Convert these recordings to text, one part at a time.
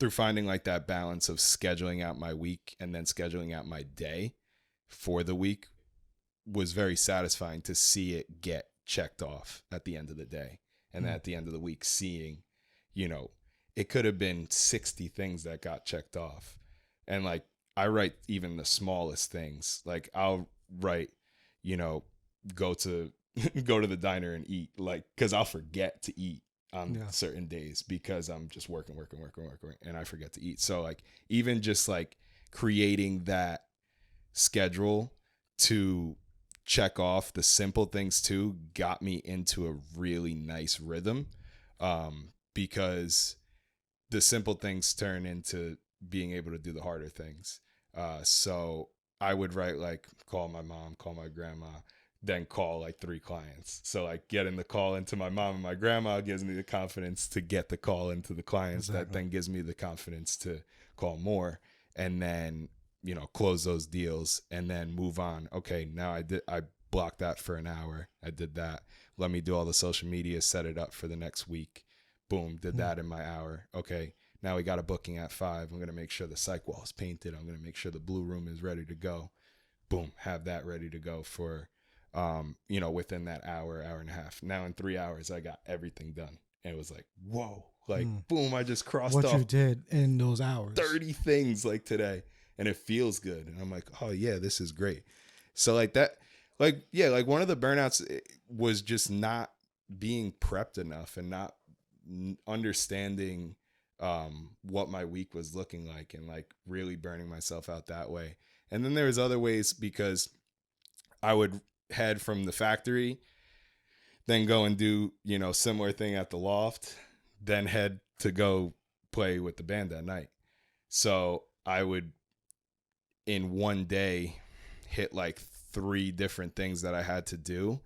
through finding like that balance of scheduling out my week and then scheduling out my day for the week was very satisfying to see it get checked off at the end of the day. And at the end of the week, seeing, you know, it could have been 60 things that got checked off. And like, I write even the smallest things. Like I'll write, you know, go to the diner and eat, like, cause I'll forget to eat on certain days because I'm just working, and I forget to eat. So like, even just like creating that schedule to check off the simple things too got me into a really nice rhythm, because the simple things turn into being able to do the harder things. So I would write like call my mom, call my grandma, then call like 3 clients. So like getting the call into my mom and my grandma gives me the confidence to get the call into the clients. Exactly. That then gives me the confidence to call more, and then, you know, close those deals and then move on. Okay, now I blocked that for an hour. I did that. Let me do all the social media, set it up for the next week. Boom, did that in my hour. Okay, now we got a booking at 5. I'm going to make sure the psych wall is painted. I'm going to make sure the blue room is ready to go. Boom, have that ready to go for, you know, within that hour and a half. Now in 3 hours, I got everything done. And it was like, whoa, like, boom, I just crossed off what you did in those hours. 30 things like today. And it feels good. And I'm like, oh yeah, this is great. So like that, like, yeah, like one of the burnouts was just not being prepped enough and not understanding what my week was looking like, and like really burning myself out that way. And then there was other ways, because I would head from the factory, then go and do, you know, similar thing at the loft, then head to go play with the band that night. So I would in one day hit like 3 different things that I had to do,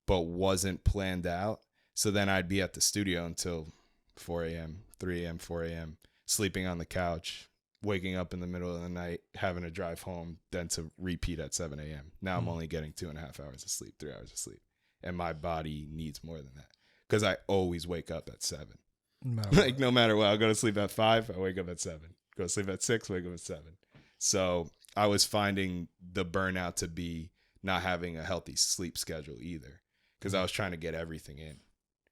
but wasn't planned out. So then I'd be at the studio until 4 a.m., 3 a.m., 4 a.m., sleeping on the couch, waking up in the middle of the night, having to drive home, then to repeat at 7 a.m. Now I'm only getting 2.5 hours of sleep, 3 hours of sleep. And my body needs more than that, because I always wake up at 7. Like no matter what, I'll go to sleep at 5, I wake up at 7. Go to sleep at 6, wake up at 7. So I was finding the burnout to be not having a healthy sleep schedule either, because I was trying to get everything in.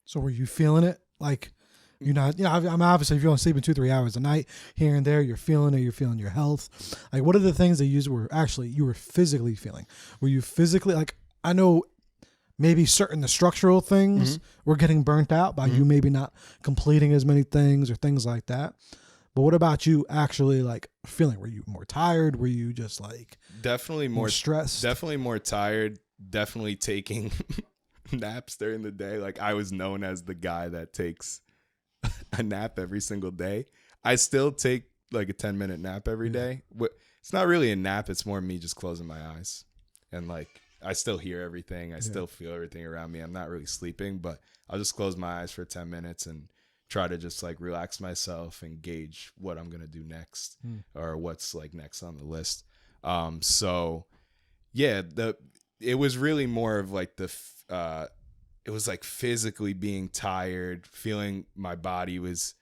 So were you feeling it? Like, you're not, you know, I'm obviously, if you're only sleeping 2-3 hours a night here and there, you're feeling it, you're feeling your health. Like, what are the things that you were physically feeling? Were you physically, like, I know maybe certain the structural things were getting burnt out by you maybe not completing as many things or things like that. But what about you actually like feeling? Were you more tired? Were you just like definitely more stressed? Definitely more tired. Definitely taking naps during the day. Like I was known as the guy that takes a nap every single day. I still take like a 10-minute nap every day. It's not really a nap. It's more me just closing my eyes, and like I still hear everything. I still feel everything around me. I'm not really sleeping, but I'll just close my eyes for 10 minutes and try to just like relax myself and gauge what I'm going to do next or what's like next on the list. So yeah, it was really more of like it was like physically being tired, feeling my body was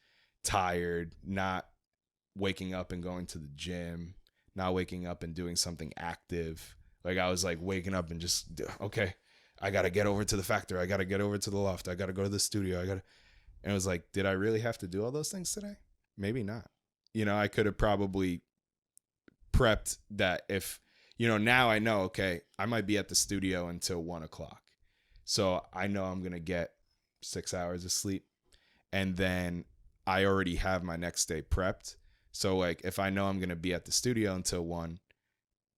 tired, not waking up and going to the gym, not waking up and doing something active. Like I was like waking up and just, okay, I got to get over to the factory. I got to get over to the loft. I got to go to the studio. And it was like, did I really have to do all those things today? Maybe not. You know, I could have probably prepped that if, you know, now I know, okay, I might be at the studio until 1:00. So I know I'm going to get 6 hours of sleep. And then I already have my next day prepped. So like, if I know I'm going to be at the studio until 1,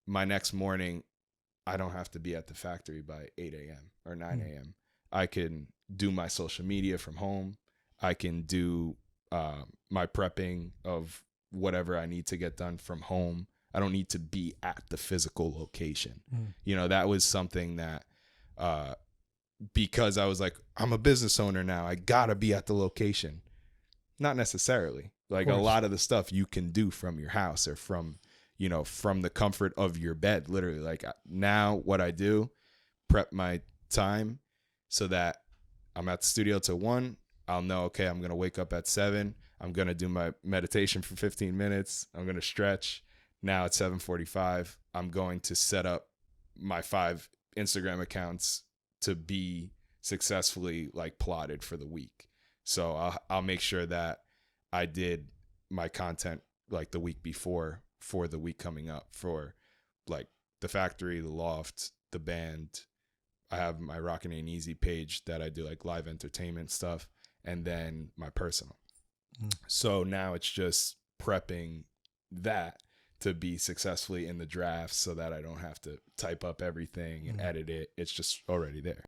my next morning, I don't have to be at the factory by 8 a.m. or 9 a.m. I can do my social media from home. I can do my prepping of whatever I need to get done from home. I don't need to be at the physical location. You know, that was something that because I was like, I'm a business owner now, I gotta be at the location. Not necessarily. Like a lot of the stuff you can do from your house or from, you know, from the comfort of your bed, literally. Like now what I do, prep my time so that I'm at the studio till 1. I'll know, okay, I'm going to wake up at 7. I'm going to do my meditation for 15 minutes. I'm going to stretch. Now at 7:45, I'm going to set up my 5 Instagram accounts to be successfully like plotted for the week. So I'll make sure that I did my content like the week before for the week coming up for like the factory, the loft, the band. I have my Rockin' Ain't Easy page that I do like live entertainment stuff, and then my personal. So now it's just prepping that to be successfully in the draft so that I don't have to type up everything and edit it. It's just already there.